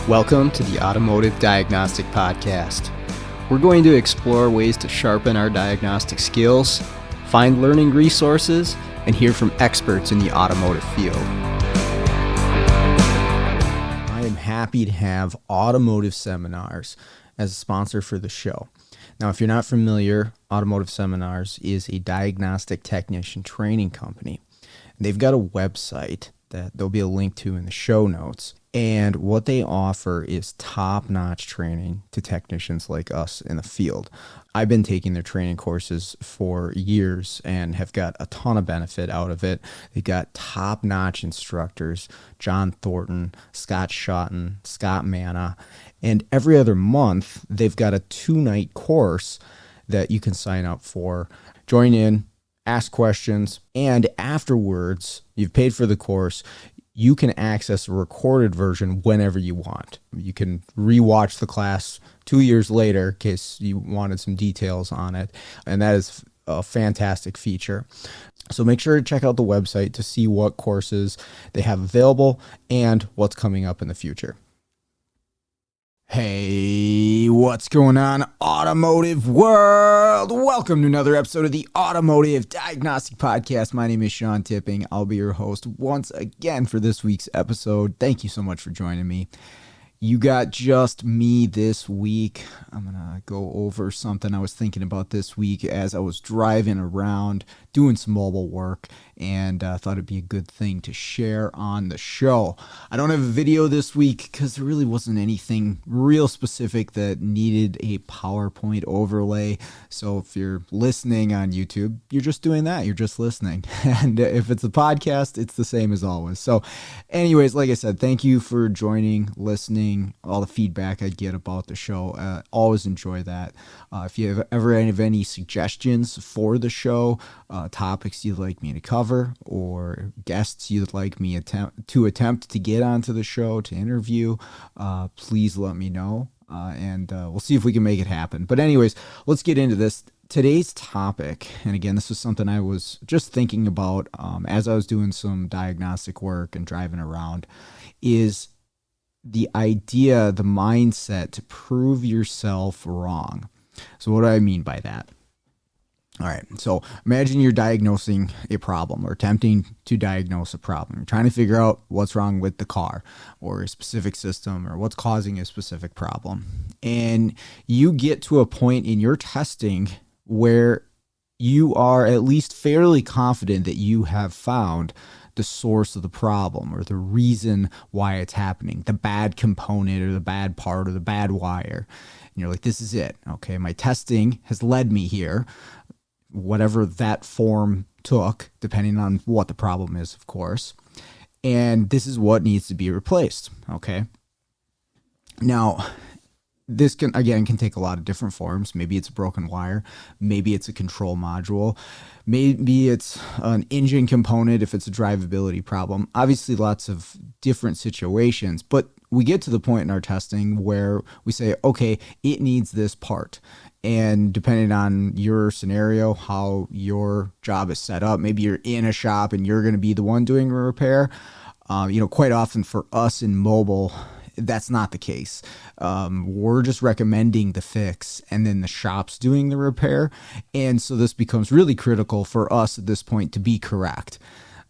Welcome to the Automotive Diagnostic Podcast. We're going to explore ways to sharpen our diagnostic skills, find learning resources, and hear from experts in the automotive field. I am happy to have Automotive Seminars as a sponsor for the show. Now, if you're not familiar, Automotive Seminars is a diagnostic technician training company. They've got a website that there'll be a link to in the show notes. And what they offer is top-notch training to technicians like us in the field. I've been taking their training courses for years and have got a ton of benefit out of it. They've got top-notch instructors, John Thornton, Scott Schotten, Scott Manna, and every other month they've got a 2-night course that you can sign up for. Join in, ask questions, and afterwards, you've paid for the course, you can access a recorded version whenever you want. You can rewatch the class 2 years later in case you wanted some details on it. And that is a fantastic feature. So make sure to check out the website to see what courses they have available and what's coming up in the future. Hey, what's going on, automotive world? Welcome to another episode of the Automotive Diagnostic Podcast. My name is Sean Tipping. I'll be your host once again for this week's episode. Thank you so much for joining me. You got just me this week. I'm going to go over something I was thinking about this week as I was driving around doing some mobile work, and I thought it'd be a good thing to share on the show. I don't have a video this week because there really wasn't anything real specific that needed a PowerPoint overlay. So if you're listening on YouTube, you're just doing that. You're just listening. And if it's a podcast, it's the same as always. So anyways, like I said, thank you for joining, listening, all the feedback I get about the show. Always enjoy that. If you ever have any suggestions for the show, topics you'd like me to cover, or guests you'd like me to attempt to get onto the show to interview, please let me know, and we'll see if we can make it happen. But anyways, let's get into this. Today's topic, and again, this is something I was just thinking about as I was doing some diagnostic work and driving around, is the idea, the mindset to prove yourself wrong. So what do I mean by that? All right, so imagine you're diagnosing a problem or attempting to diagnose a problem. You're trying to figure out what's wrong with the car or a specific system or what's causing a specific problem. And you get to a point in your testing where you are at least fairly confident that you have found the source of the problem or the reason why it's happening, the bad component or the bad part or the bad wire. And you're like, this is it. Okay, my testing has led me here. Whatever that form took, depending on what the problem is, of course. And this is what needs to be replaced, okay? Now, this can take a lot of different forms. Maybe it's a broken wire. Maybe it's a control module. Maybe it's an engine component if it's a drivability problem. Obviously, lots of different situations, but we get to the point in our testing where we say, okay, it needs this part. And depending on your scenario, how your job is set up, maybe you're in a shop and you're going to be the one doing a repair. Quite often for us in mobile, that's not the case. We're just recommending the fix and then the shop's doing the repair. And so this becomes really critical for us at this point to be correct,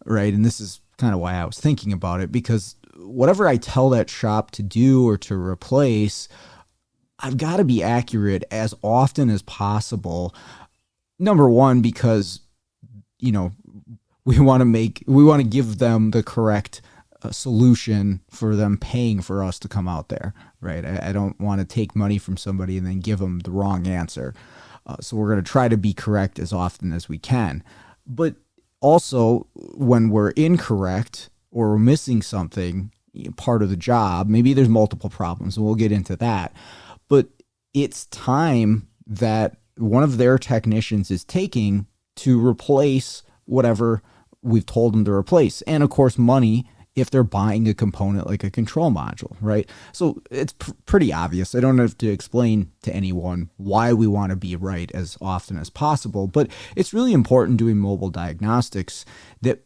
right? And this is kind of why I was thinking about it, because whatever I tell that shop to do or to replace, I've got to be accurate as often as possible. Number one, because, we want to give them the correct solution for them paying for us to come out there, right? I don't want to take money from somebody and then give them the wrong answer. So we're going to try to be correct as often as we can. But also, when we're incorrect or we're missing something, part of the job, maybe there's multiple problems, and we'll get into that. But it's time that one of their technicians is taking to replace whatever we've told them to replace. And of course, money if they're buying a component like a control module, right? So it's pretty obvious. I don't have to explain to anyone why we want to be right as often as possible, but it's really important doing mobile diagnostics that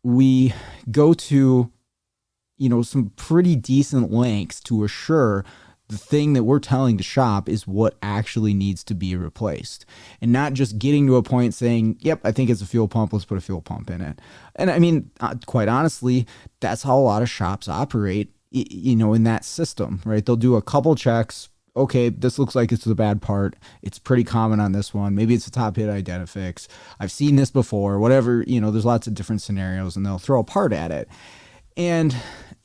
we go to, some pretty decent lengths to assure the thing that we're telling the shop is what actually needs to be replaced, and not just getting to a point saying, yep, I think it's a fuel pump, let's put a fuel pump in it. And I mean, quite honestly, that's how a lot of shops operate, in that system, right? They'll do a couple checks. Okay, this looks like it's the bad part. It's pretty common on this one. Maybe it's a top hit Identifix. I've seen this before, whatever, there's lots of different scenarios, and they'll throw a part at it. And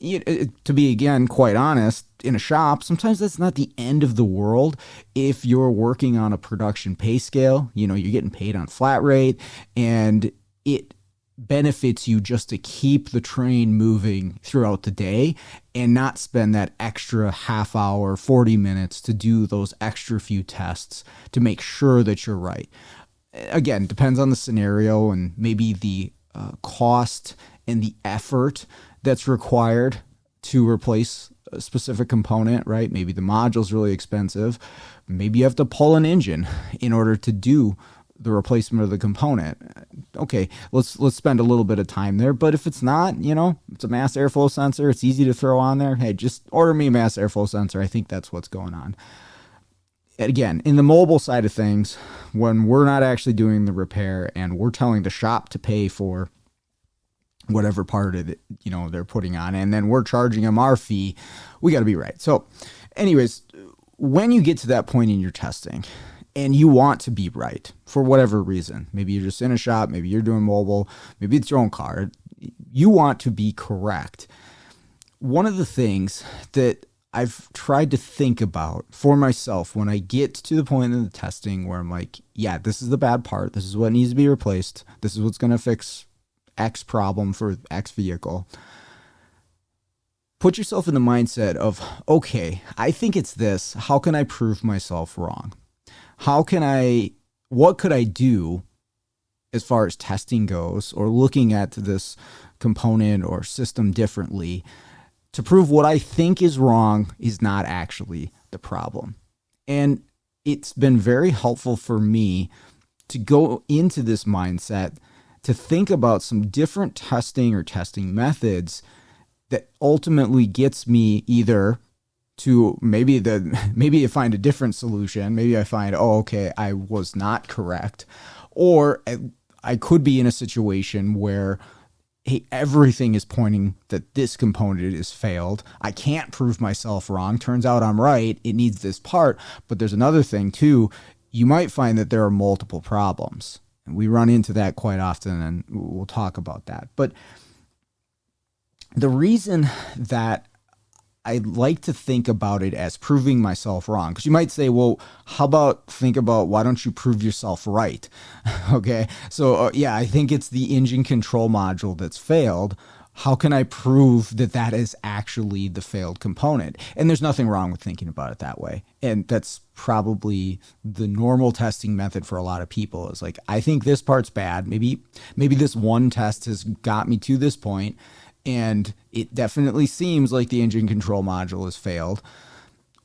to be, again, quite honest, in a shop, sometimes that's not the end of the world if you're working on a production pay scale. You're getting paid on flat rate, and it benefits you just to keep the train moving throughout the day and not spend that extra half hour, 40 minutes to do those extra few tests to make sure that you're right. Again, depends on the scenario and maybe the cost and the effort that's required to replace a specific component, right? Maybe the module's really expensive. Maybe you have to pull an engine in order to do the replacement of the component. Okay, let's spend a little bit of time there. But if it's not, it's a mass airflow sensor, it's easy to throw on there. Hey, just order me a mass airflow sensor. I think that's what's going on. Again, in the mobile side of things, when we're not actually doing the repair and we're telling the shop to pay for whatever part of it, they're putting on, and then we're charging them our fee, we got to be right. So anyways, when you get to that point in your testing and you want to be right for whatever reason, maybe you're just in a shop, maybe you're doing mobile, maybe it's your own car, you want to be correct. One of the things that I've tried to think about for myself when I get to the point in the testing where I'm like, yeah, this is the bad part, this is what needs to be replaced, this is what's going to fix X problem for X vehicle. Put yourself in the mindset of, okay, I think it's this. How can I prove myself wrong? What could I do as far as testing goes, or looking at this component or system differently to prove what I think is wrong is not actually the problem? And it's been very helpful for me to go into this mindset to think about some different testing or testing methods that ultimately gets me either to maybe I find a different solution. Maybe I find, okay, I was not correct. Or I could be in a situation where, hey, everything is pointing that this component is failed. I can't prove myself wrong. Turns out I'm right. It needs this part. But there's another thing too. You might find that there are multiple problems. And we run into that quite often, and we'll talk about that. But the reason that I like to think about it as proving myself wrong, because you might say, well, how about think about why don't you prove yourself right? Okay, so yeah, I think it's the engine control module that's failed. How can I prove that that is actually the failed component? And there's nothing wrong with thinking about it that way. And that's probably the normal testing method for a lot of people, is like, I think this part's bad. Maybe this one test has got me to this point, and it definitely seems like the engine control module has failed.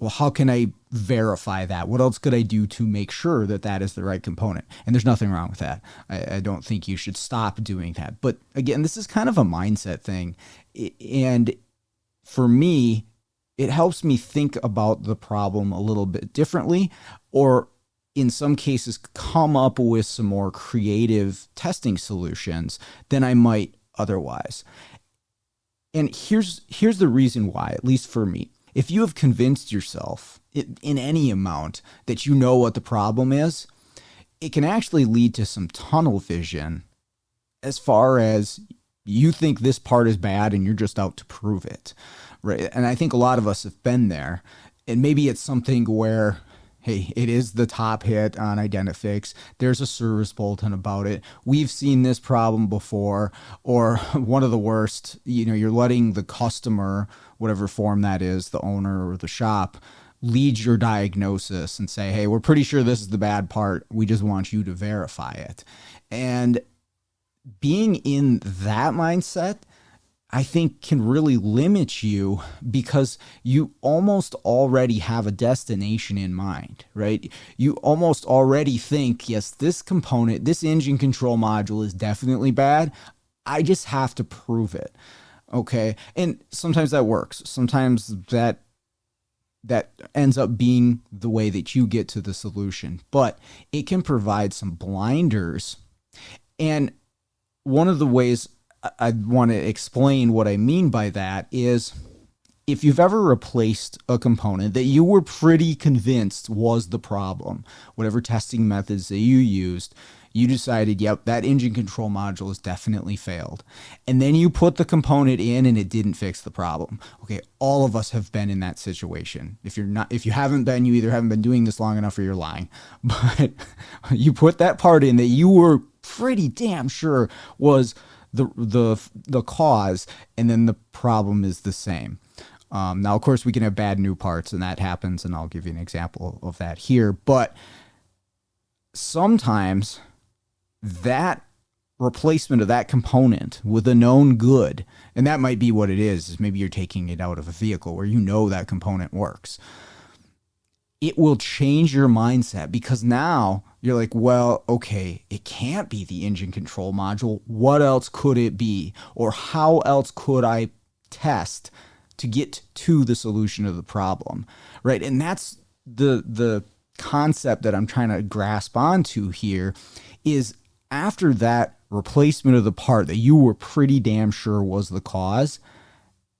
Well, how can I verify that? What else could I do to make sure that that is the right component? And there's nothing wrong with that. I don't think you should stop doing that. But again, this is kind of a mindset thing. And for me, it helps me think about the problem a little bit differently, or in some cases, come up with some more creative testing solutions than I might otherwise. And here's the reason why, at least for me. If you have convinced yourself in any amount that you know what the problem is, it can actually lead to some tunnel vision as far as you think this part is bad and you're just out to prove it, right? And I think a lot of us have been there. And maybe it's something where, hey, it is the top hit on Identifix. There's a service bulletin about it. We've seen this problem before. Or one of the worst, you're letting the customer, whatever form that is, the owner or the shop, lead your diagnosis and say, hey, we're pretty sure this is the bad part. We just want you to verify it. And being in that mindset I think can really limit you because you almost already have a destination in mind, right? You almost already think, yes, this component, this engine control module is definitely bad. I just have to prove it. Okay. And sometimes that works. Sometimes that ends up being the way that you get to the solution, but it can provide some blinders. And one of the ways I want to explain what I mean by that is if you've ever replaced a component that you were pretty convinced was the problem, whatever testing methods that you used, you decided, yep, that engine control module has definitely failed. And then you put the component in and it didn't fix the problem. Okay, all of us have been in that situation. If you haven't been, you either haven't been doing this long enough or you're lying. But you put that part in that you were pretty damn sure was the cause, and then the problem is the same. Now, of course, we can have bad new parts, and that happens, and I'll give you an example of that here. But sometimes that replacement of that component with a known good, and that might be what it is maybe you're taking it out of a vehicle where you know that component works. It will change your mindset because now you're like, well, okay, it can't be the engine control module. What else could it be? Or how else could I test to get to the solution of the problem, right? And that's the concept that I'm trying to grasp onto here is after that replacement of the part that you were pretty damn sure was the cause,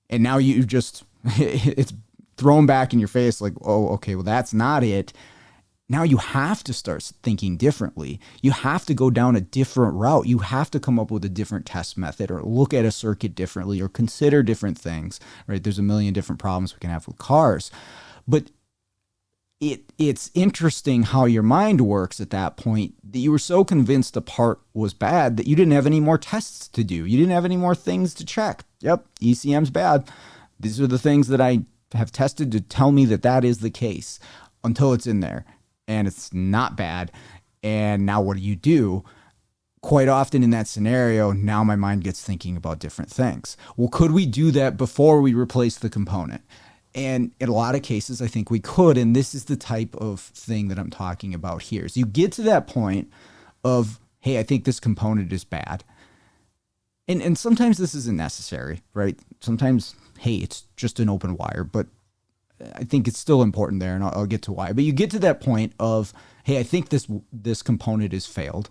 and now you just, it's thrown back in your face like, oh, okay, well, that's not it. Now you have to start thinking differently. You have to go down a different route. You have to come up with a different test method or look at a circuit differently or consider different things, right? There's a million different problems we can have with cars. But it's interesting how your mind works at that point that you were so convinced the part was bad that you didn't have any more tests to do. You didn't have any more things to check. Yep, ECM's bad. These are the things that I have tested to tell me that that is the case until it's in there and it's not bad. And now what do? Quite often in that scenario, now my mind gets thinking about different things. Well, could we do that before we replace the component? And in a lot of cases, I think we could. And this is the type of thing that I'm talking about here. So you get to that point of, hey, I think this component is bad. And sometimes this isn't necessary, right? Sometimes, hey, it's just an open wire, but I think it's still important there, and I'll get to why. But you get to that point of, hey, I think this component is failed.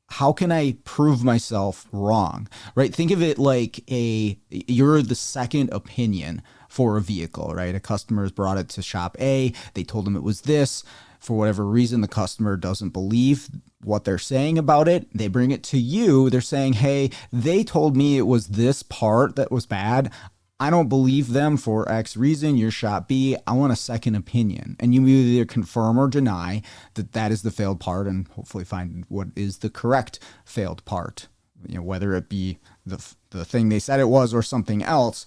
How can I prove myself wrong, right? Think of it like you're the second opinion for a vehicle, right? A customer has brought it to shop A. They told them it was this. For whatever reason, the customer doesn't believe what they're saying about it. They bring it to you. They're saying, hey, they told me it was this part that was bad. I don't believe them for X reason. You're shop B. I want a second opinion. And you either confirm or deny that that is the failed part and hopefully find what is the correct failed part, whether it be the thing they said it was or something else.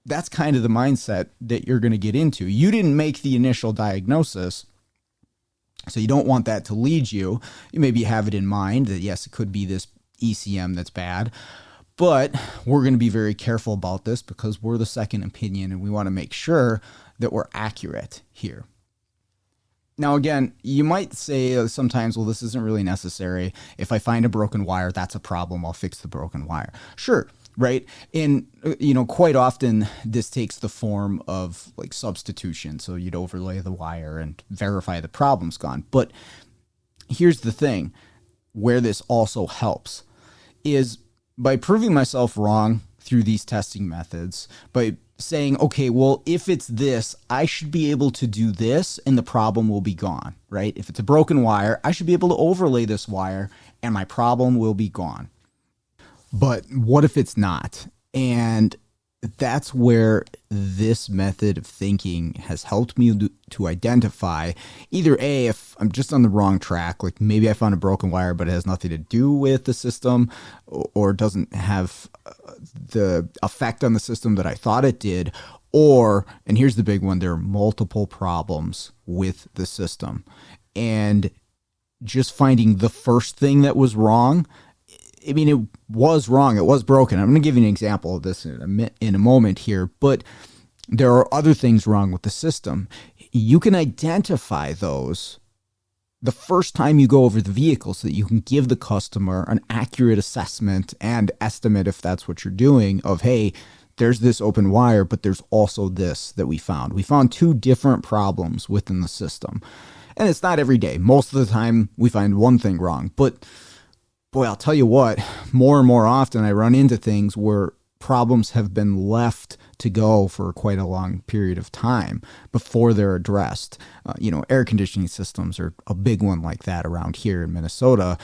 That's kind of the mindset that you're going to get into. You didn't make the initial diagnosis, so you don't want that to lead you. You maybe have it in mind that, yes, it could be this ECM that's bad, but we're going to be very careful about this because we're the second opinion and we want to make sure that we're accurate here. Now, again, you might say sometimes, well, this isn't really necessary. If I find a broken wire, that's a problem. I'll fix the broken wire. Sure. Right. And, quite often this takes the form of like substitution. So you'd overlay the wire and verify the problem's gone. But here's the thing where this also helps is by proving myself wrong through these testing methods, by saying, okay, well, if it's this, I should be able to do this and the problem will be gone, right? If it's a broken wire, I should be able to overlay this wire and my problem will be gone. But what if it's not? And that's where this method of thinking has helped me to identify either A, if I'm just on the wrong track, like maybe I found a broken wire, but it has nothing to do with the system or doesn't have the effect on the system that I thought it did. Or, and here's the big one, there are multiple problems with the system. And just finding the first thing that was wrong I mean, it was wrong. It was broken. I'm going to give you an example of this in a moment here, but there are other things wrong with the system. You can identify those the first time you go over the vehicle so that you can give the customer an accurate assessment and estimate, if that's what you're doing, of, hey, there's this open wire, but there's also this that we found. We found 2 different problems within the system. And it's not every day. Most of the time we find one thing wrong. But boy, I'll tell you what, more and more often I run into things where problems have been left to go for quite a long period of time before they're addressed. Air conditioning systems are a big one like that around here in Minnesota.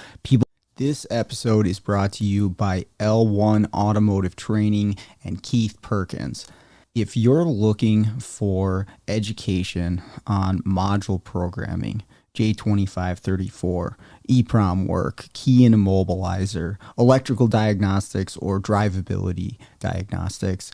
This episode is brought to you by L1 Automotive Training and Keith Perkins. If you're looking for education on module programming, J2534, EEPROM work, key and immobilizer, electrical diagnostics, or drivability diagnostics,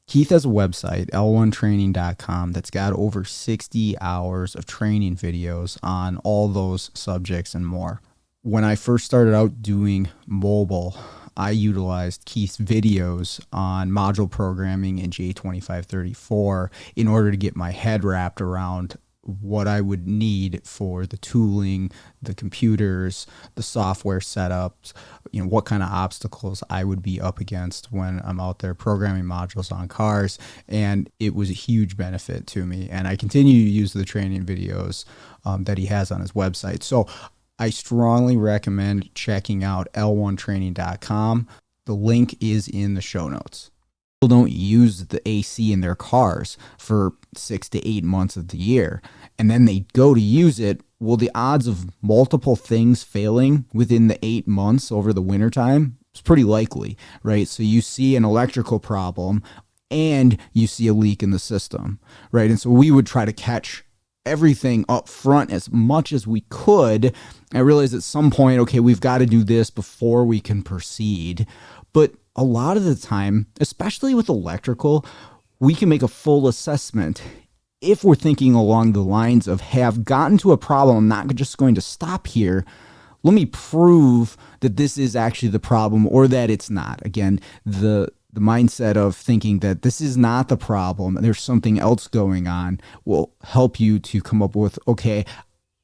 Keith has a website, l1training.com, that's got over 60 hours of training videos on all those subjects and more. When I first started out doing mobile, I utilized Keith's videos on module programming in J2534 in order to get my head wrapped around what I would need for the tooling, the computers, the software setups, what kind of obstacles I would be up against when I'm out there programming modules on cars. And it was a huge benefit to me. And I continue to use the training videos that he has on his website. So I strongly recommend checking out l1training.com. The link is in the show notes. People don't use the AC in their cars for 6 to 8 months of the year, and then they go to use it. Well, the odds of multiple things failing within the 8 months over the wintertime is pretty likely, right? So you see an electrical problem and you see a leak in the system, right? And so we would try to catch everything up front as much as we could. I realized at some point, okay, we've got to do this before we can proceed. But a lot of the time, especially with electrical, we can make a full assessment if we're thinking along the lines of, hey, I've gotten to a problem. I'm not just going to stop here. Let me prove that this is actually the problem or that it's not. Again, the mindset of thinking that this is not the problem and there's something else going on will help you to come up with, okay,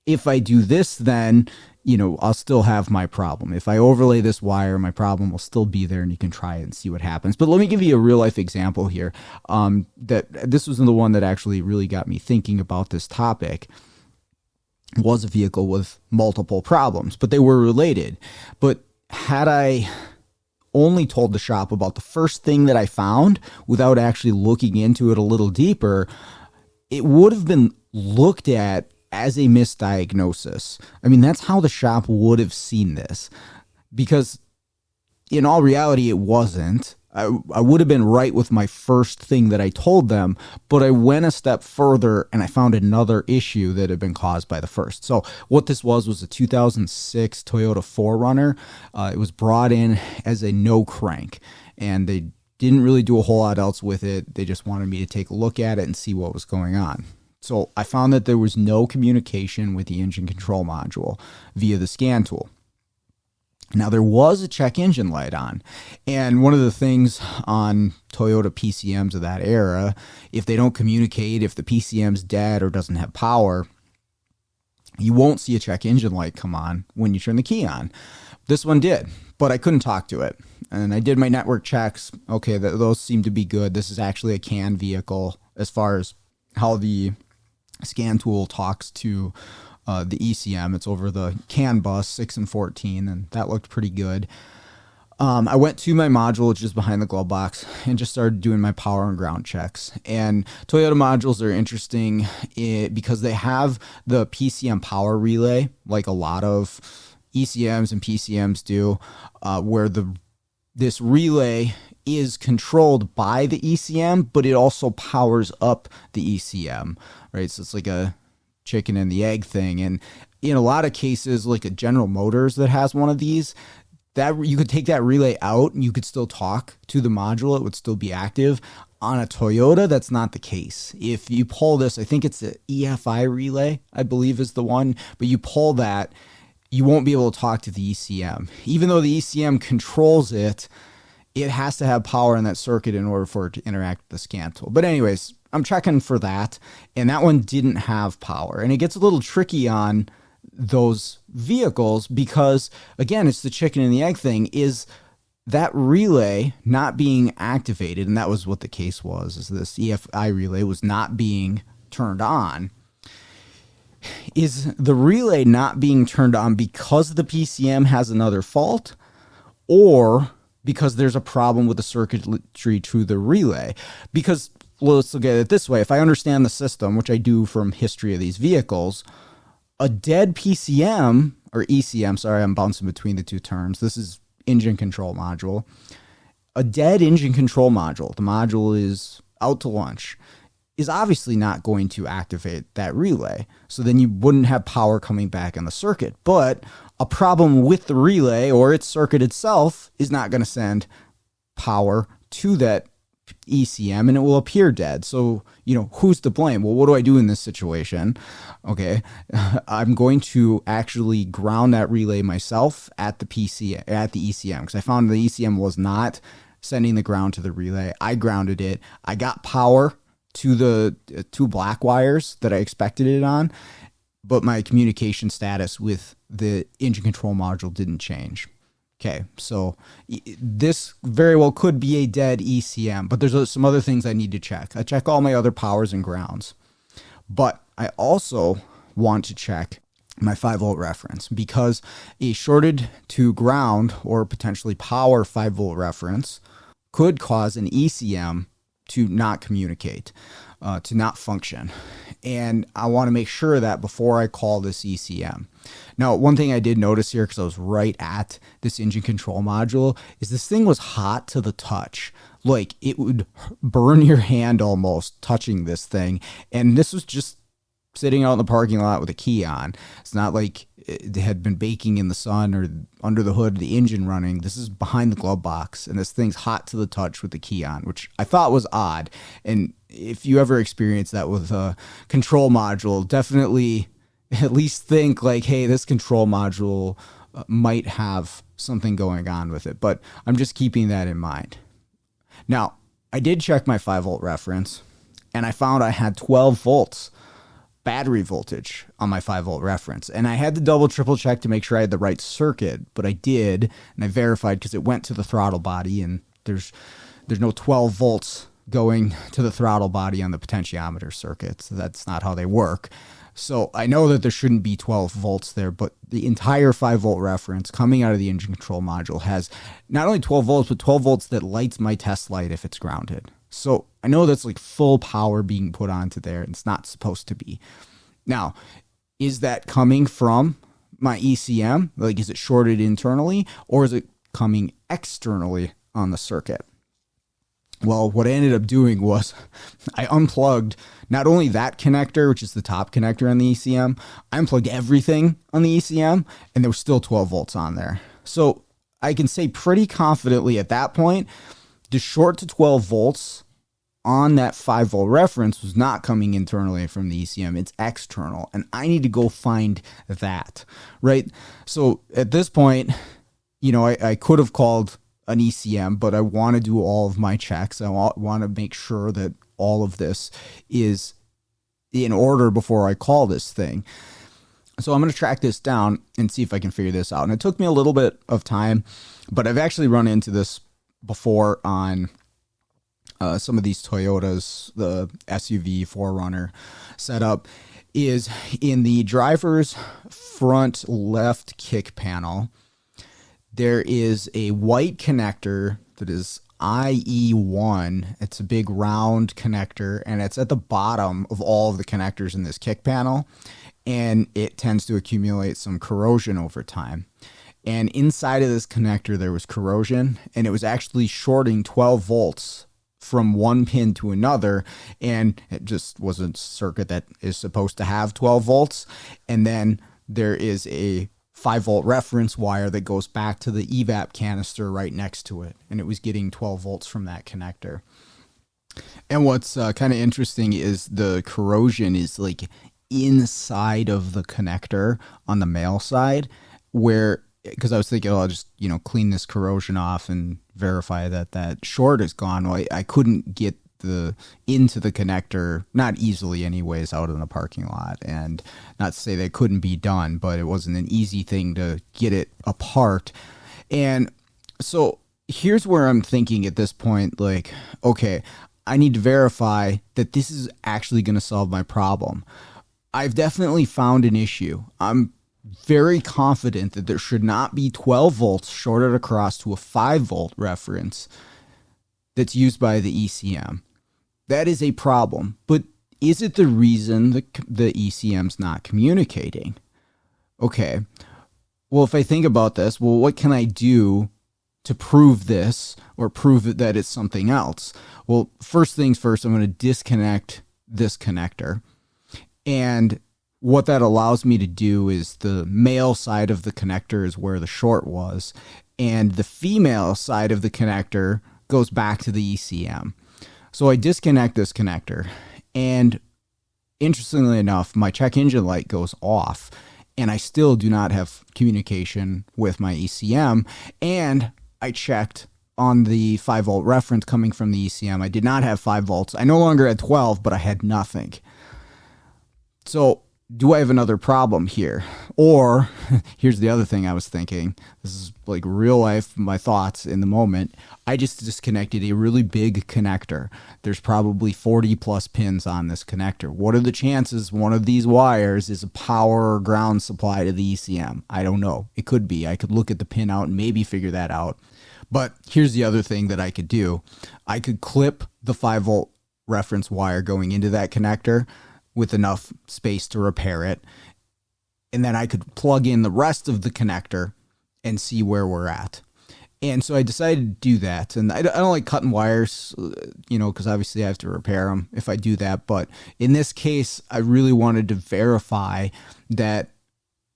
if I do this, then, I'll still have my problem. If I overlay this wire, my problem will still be there and you can try it and see what happens. But let me give you a real life example here. That this was the one that actually really got me thinking about this topic. Was a vehicle with multiple problems, but they were related. But had I only told the shop about the first thing that I found without actually looking into it a little deeper, it would have been looked at as a misdiagnosis. I mean, that's how the shop would have seen this, because in all reality, it wasn't. I would have been right with my first thing that I told them, but I went a step further and I found another issue that had been caused by the first. So what this was a 2006 Toyota 4Runner. It was brought in as a no crank, and they didn't really do a whole lot else with it. They just wanted me to take a look at it and see what was going on. So I found that there was no communication with the engine control module via the scan tool. Now, there was a check engine light on, and one of the things on Toyota PCMs of that era, if they don't communicate, if the PCM's dead or doesn't have power, you won't see a check engine light come on when you turn the key on. This one did, but I couldn't talk to it. And I did my network checks. Okay, those seem to be good. This is actually a CAN vehicle as far as how the scan tool talks to the ECM. It's over the CAN bus 6 and 14, and that looked pretty good. I went to my module, which is behind the glove box, and just started doing my power and ground checks. And Toyota modules are interesting because they have the PCM power relay, like a lot of ECMs and PCMs do, where this relay is controlled by the ECM, but it also powers up the ECM, right? So it's like a chicken and the egg thing. And in a lot of cases, like a General Motors that has one of these, that you could take that relay out and you could still talk to the module. It would still be active. On a Toyota, that's not the case. If you pull this, I think it's the EFI relay, I believe is the one, but you pull that, you won't be able to talk to the ECM. Even though the ECM controls it, it has to have power in that circuit in order for it to interact with the scan tool. But anyways, I'm checking for that, and that one didn't have power. And it gets a little tricky on those vehicles because, again, it's the chicken and the egg thing. Is that relay not being activated, and that was what the case was, is this EFI relay was not being turned on. Is the relay not being turned on because the PCM has another fault, or because there's a problem with the circuitry to the relay? Because, well, let's look at it this way. If I understand the system, which I do from history of these vehicles, a dead PCM, or ECM, sorry, I'm bouncing between the two terms. This is engine control module. A dead engine control module, the module is out to lunch, is obviously not going to activate that relay. So then you wouldn't have power coming back in the circuit. But a problem with the relay or its circuit itself is not going to send power to that ECM, and it will appear dead. So, who's to blame? Well, what do I do in this situation? Okay, I'm going to actually ground that relay myself at the ECM, because I found the ECM was not sending the ground to the relay. I grounded it. I got power to the two black wires that I expected it on, but my communication status with the engine control module didn't change. Okay, so this very well could be a dead ECM, but there's some other things I need to check. I check all my other powers and grounds, but I also want to check my 5-volt reference, because a shorted to ground or potentially power 5-volt reference could cause an ECM to not communicate, to not function. And I want to make sure that before I call this ECM. Now, one thing I did notice here, because I was right at this engine control module, is this thing was hot to the touch. Like, it would burn your hand almost touching this thing. And this was just sitting out in the parking lot with a key on. It's not like it had been baking in the sun or under the hood, the engine running. This is behind the glove box, and this thing's hot to the touch with the key on, which I thought was odd. And if you ever experience that with a control module, definitely at least think like, hey, this control module might have something going on with it. But I'm just keeping that in mind. Now, I did check my 5-volt reference, and I found I had 12 volts battery voltage on my 5-volt reference. And I had to triple check to make sure I had the right circuit, but I did, and I verified because it went to the throttle body, and there's no 12 volts going to the throttle body on the potentiometer circuit. So that's not how they work. So I know that there shouldn't be 12 volts there, but the entire 5-volt reference coming out of the engine control module has not only 12 volts, but 12 volts that lights my test light if it's grounded. So I know that's like full power being put onto there, and it's not supposed to be. Now, is that coming from my ECM? Like, is it shorted internally, or is it coming externally on the circuit? Well, what I ended up doing was I unplugged not only that connector, which is the top connector on the ECM, I unplugged everything on the ECM, and there was still 12 volts on there. So I can say pretty confidently at that point, the short to 12 volts on that 5-volt reference was not coming internally from the ECM. It's external, and I need to go find that, right? So at this point, I could have called an ECM, but I want to do all of my checks. I want to make sure that all of this is in order before I call this thing. So I'm going to track this down and see if I can figure this out. And it took me a little bit of time, but I've actually run into this before on some of these Toyotas. The SUV 4Runner setup is in the driver's front left kick panel. There is a white connector that is IE1. It's a big round connector, and it's at the bottom of all of the connectors in this kick panel, and it tends to accumulate some corrosion over time. And inside of this connector, there was corrosion, and it was actually shorting 12 volts from one pin to another, and it just was a circuit that is supposed to have 12 volts. And then there is a 5-volt reference wire that goes back to the evap canister right next to it, and it was getting 12 volts from that connector. And what's kind of interesting is the corrosion is like inside of the connector on the male side, where, because I was thinking, oh, I'll just, clean this corrosion off and verify that that short is gone. Well, I couldn't get into the connector, not easily anyways, out in the parking lot. And not to say that it couldn't be done, but it wasn't an easy thing to get it apart. And so here's where I'm thinking at this point, like, okay, I need to verify that this is actually going to solve my problem. I've definitely found an issue. I'm very confident that there should not be 12 volts shorted across to a 5 volt reference that's used by the ECM. That is a problem. But is it the reason the ECM's not communicating? Okay. Well, if I think about this, well, what can I do to prove this or prove that it's something else? Well, first things first, I'm going to disconnect this connector. And what that allows me to do is the male side of the connector is where the short was, and the female side of the connector goes back to the ECM. So I disconnect this connector, and interestingly enough, my check engine light goes off, and I still do not have communication with my ECM. And I checked on the 5 volt reference coming from the ECM. I did not have 5 volts. I no longer had 12, but I had nothing. So do I have another problem here? Or here's the other thing I was thinking. This is like real life, my thoughts in the moment. I just disconnected a really big connector. There's probably 40 plus pins on this connector. What are the chances one of these wires is a power or ground supply to the ECM? I don't know. It could be. I could look at the pin out and maybe figure that out. But here's the other thing that I could do. I could clip the 5 volt reference wire going into that connector with enough space to repair it. And then I could plug in the rest of the connector and see where we're at. And so I decided to do that. And I don't like cutting wires, because obviously I have to repair them if I do that. But in this case, I really wanted to verify that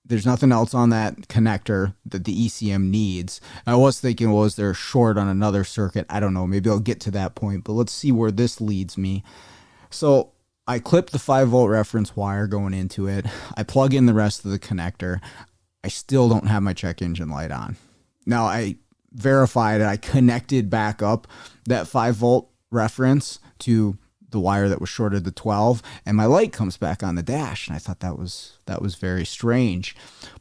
there's nothing else on that connector that the ECM needs. I was thinking, well, is there a short on another circuit? I don't know. Maybe I'll get to that point. But let's see where this leads me. So I clip the 5 volt reference wire going into it. I plug in the rest of the connector. I still don't have my check engine light on. Now I verified I connected back up that 5 volt reference to the wire that was shorted to 12, and my light comes back on the dash. And I thought that was very strange.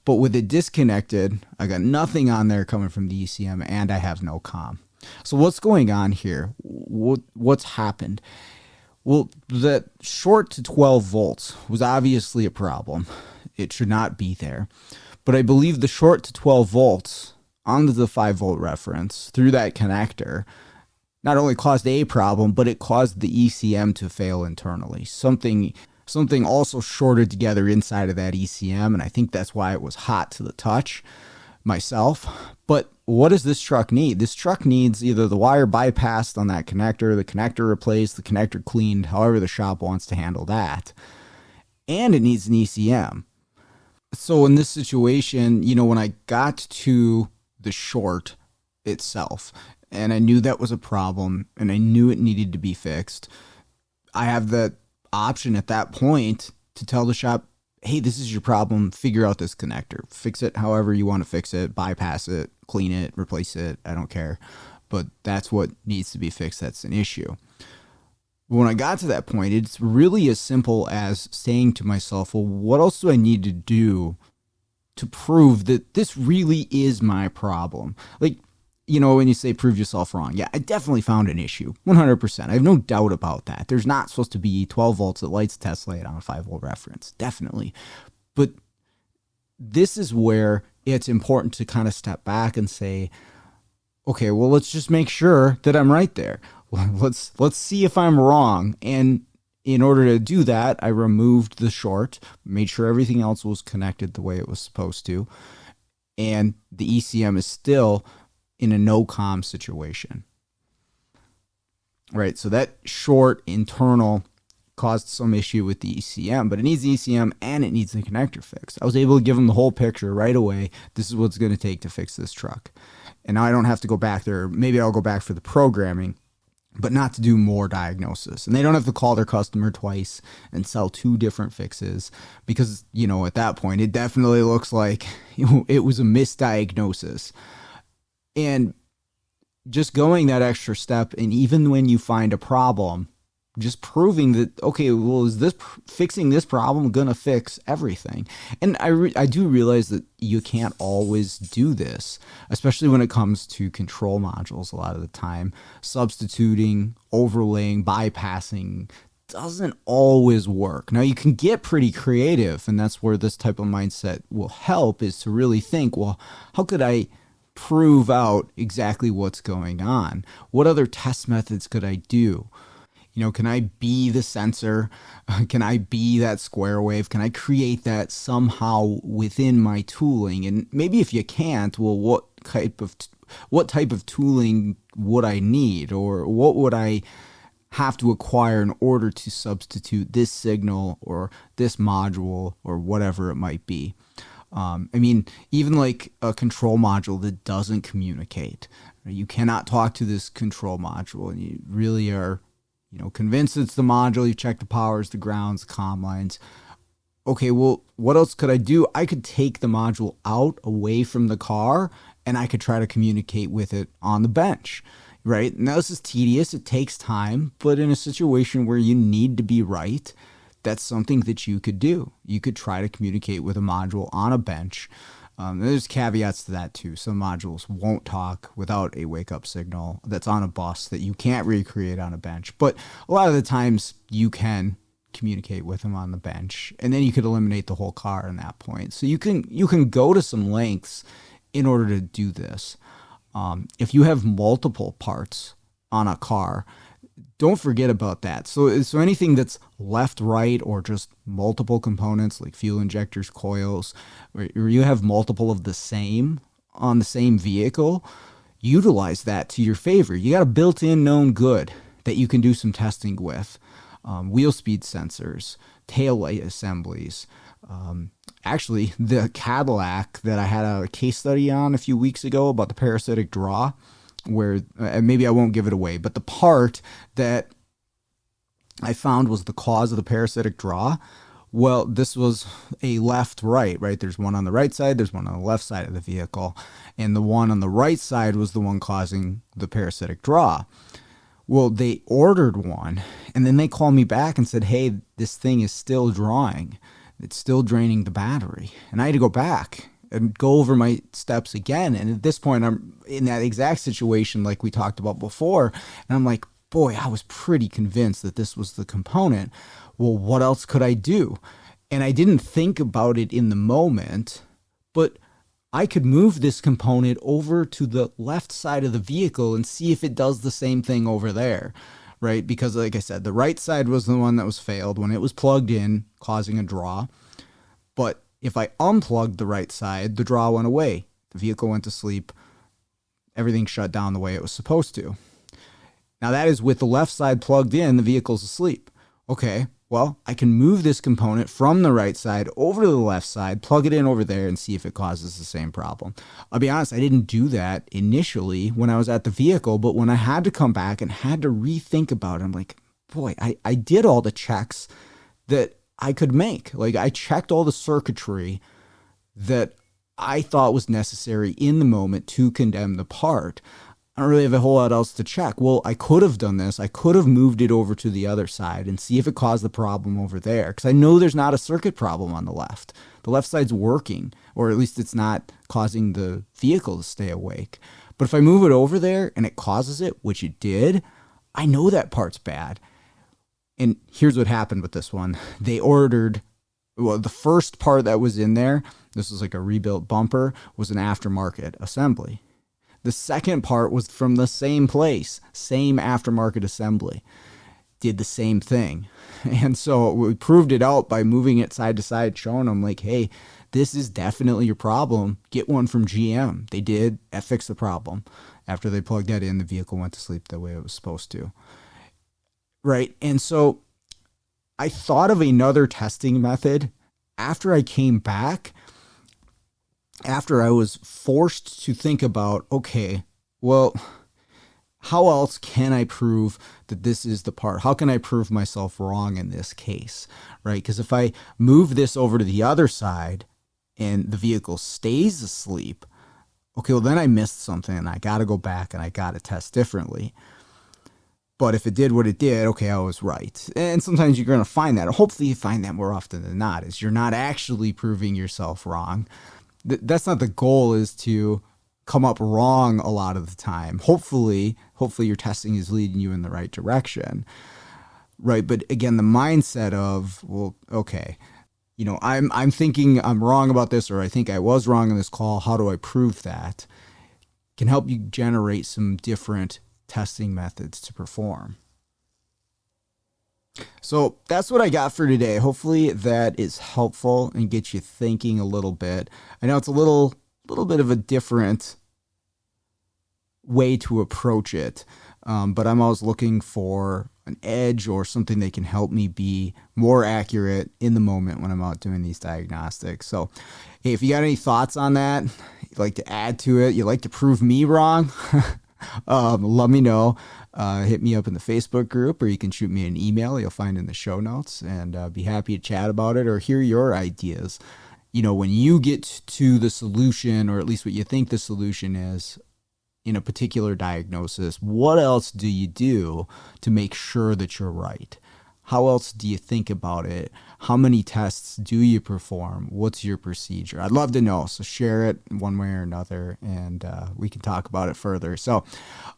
But with it disconnected, I got nothing on there coming from the ECM, and I have no comm. So what's going on here? What's happened? Well, that short to 12 volts was obviously a problem. It should not be there. But I believe the short to 12 volts onto the 5 volt reference through that connector not only caused a problem, but it caused the ECM to fail internally. Something also shorted together inside of that ECM, and I think that's why it was hot to the touch myself. But what does this truck need? This truck needs either the wire bypassed on that connector, the connector replaced, the connector cleaned, however the shop wants to handle that. And it needs an ECM. So in this situation, when I got to the short itself, and I knew that was a problem, and I knew it needed to be fixed, I have the option at that point to tell the shop, hey, this is your problem, figure out this connector. Fix it however you want to fix it, bypass it, clean it, replace it, I don't care. But that's what needs to be fixed, that's an issue. When I got to that point, it's really as simple as saying to myself, well, what else do I need to do to prove that this really is my problem? Like, when you say prove yourself wrong, yeah, I definitely found an issue, 100%. I have no doubt about that. There's not supposed to be 12 volts that lights test light on a 5 volt reference, definitely. But this is where it's important to kind of step back and say, okay, well, let's just make sure that I'm right there. Let's see if I'm wrong. And in order to do that, I removed the short, made sure everything else was connected the way it was supposed to. And the ECM is still in a no comm situation. Right, so that short internal caused some issue with the ECM, but it needs the ECM and it needs the connector fixed. I was able to give them the whole picture right away. This is what it's going to take to fix this truck. And now I don't have to go back there. Maybe I'll go back for the programming, but not to do more diagnosis. And they don't have to call their customer twice and sell two different fixes because, at that point, it definitely looks like it was a misdiagnosis. And just going that extra step, and even when you find a problem, just proving that, okay, well, is this fixing this problem going to fix everything? And I do realize that you can't always do this, especially when it comes to control modules a lot of the time. Substituting, overlaying, bypassing doesn't always work. Now, you can get pretty creative, and that's where this type of mindset will help, is to really think, well, how could I prove out exactly what's going on? What other test methods could I do? Can I be the sensor? Can I be that square wave? Can I create that somehow within my tooling? And maybe if you can't, well, what type of tooling would I need, or what would I have to acquire in order to substitute this signal or this module or whatever it might be? Even like a control module that doesn't communicate. You cannot talk to this control module, and you really are convinced it's the module. You check the powers, the grounds, the comm lines. Okay, well, what else could I do? I could take the module out away from the car, and I could try to communicate with it on the bench, right? Now, this is tedious. It takes time, but in a situation where you need to be right, that's something that you could do. You could try to communicate with a module on a bench. There's caveats to that too. Some modules won't talk without a wake-up signal that's on a bus that you can't recreate on a bench. But a lot of the times you can communicate with them on the bench, and then you could eliminate the whole car in that point. So you can go to some lengths in order to do this. If you have multiple parts on a car, don't forget about that. So anything that's left, right, or just multiple components like fuel injectors, coils, or you have multiple of the same on the same vehicle, utilize that to your favor. You got a built-in known good that you can do some testing with. Wheel speed sensors, tail light assemblies. Actually, the Cadillac that I had a case study on a few weeks ago about the parasitic draw, where maybe I won't give it away, but the part that I found was the cause of the parasitic draw. Well, this was a left-right, right? There's one on the right side, there's one on the left side of the vehicle, and the one on the right side was the one causing the parasitic draw. Well, they ordered one, and then they called me back and said, hey, this thing is still drawing. It's still draining the battery. And I had to go back and go over my steps again. And at this point, I'm in that exact situation like we talked about before. And I'm like, boy, I was pretty convinced that this was the component. Well, what else could I do? And I didn't think about it in the moment, but I could move this component over to the left side of the vehicle and see if it does the same thing over there, right? Because like I said, the right side was the one that was failed when it was plugged in, causing a draw. But if I unplugged the right side, the draw went away. The vehicle went to sleep. Everything shut down the way it was supposed to. Now that is with the left side plugged in, the vehicle's asleep. Okay, well, I can move this component from the right side over to the left side, plug it in over there, and see if it causes the same problem. I'll be honest, I didn't do that initially when I was at the vehicle, but when I had to come back and had to rethink about it, I'm like, boy, I did all the checks that I could make. Like, I checked all the circuitry that I thought was necessary in the moment to condemn the part. I don't really have a whole lot else to check. Well, I could have done this. I could have moved it over to the other side and see if it caused the problem over there. Because I know there's not a circuit problem on the left. The left side's working, or at least it's not causing the vehicle to stay awake. But if I move it over there and it causes it, which it did, I know that part's bad. And here's what happened with this one. They ordered, well, the first part that was in there, this was like a rebuilt bumper, was an aftermarket assembly. The second part was from the same place, same aftermarket assembly, did the same thing. And so we proved it out by moving it side to side, showing them like, hey, this is definitely your problem. Get one from GM. They did. That fixed the problem. After they plugged that in, the vehicle went to sleep the way it was supposed to. Right. And so I thought of another testing method after I came back, after I was forced to think about, okay, well, how else can I prove that this is the part? How can I prove myself wrong in this case, right? Because if I move this over to the other side and the vehicle stays asleep, okay, well, then I missed something and I got to go back and I got to test differently. But if it did what it did, okay, I was right. And sometimes you're going to find that. Hopefully you find that more often than not, is you're not actually proving yourself wrong. That's not the goal, is to come up wrong a lot of the time. Hopefully your testing is leading you in the right direction, right? But again, the mindset of, well, okay, I'm thinking I'm wrong about this, or I think I was wrong in this call. How do I prove that? Can help you generate some different testing methods to perform. So that's what I got for today. Hopefully that is helpful and gets you thinking a little bit. I know it's a little bit of a different way to approach it, but I'm always looking for an edge or something that can help me be more accurate in the moment when I'm out doing these diagnostics. So, hey, if you got any thoughts on that, you'd like to add to it, you'd like to prove me wrong, let me know. Hit me up in the Facebook group, or you can shoot me an email you'll find in the show notes, and be happy to chat about it or hear your ideas. When you get to the solution, or at least what you think the solution is in a particular diagnosis, what else do you do to make sure that you're right? How else do you think about it? How many tests do you perform? What's your procedure? I'd love to know. So share it one way or another, and we can talk about it further. So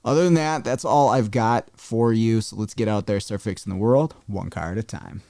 other than that, that's all I've got for you. So let's get out there, start fixing the world one car at a time.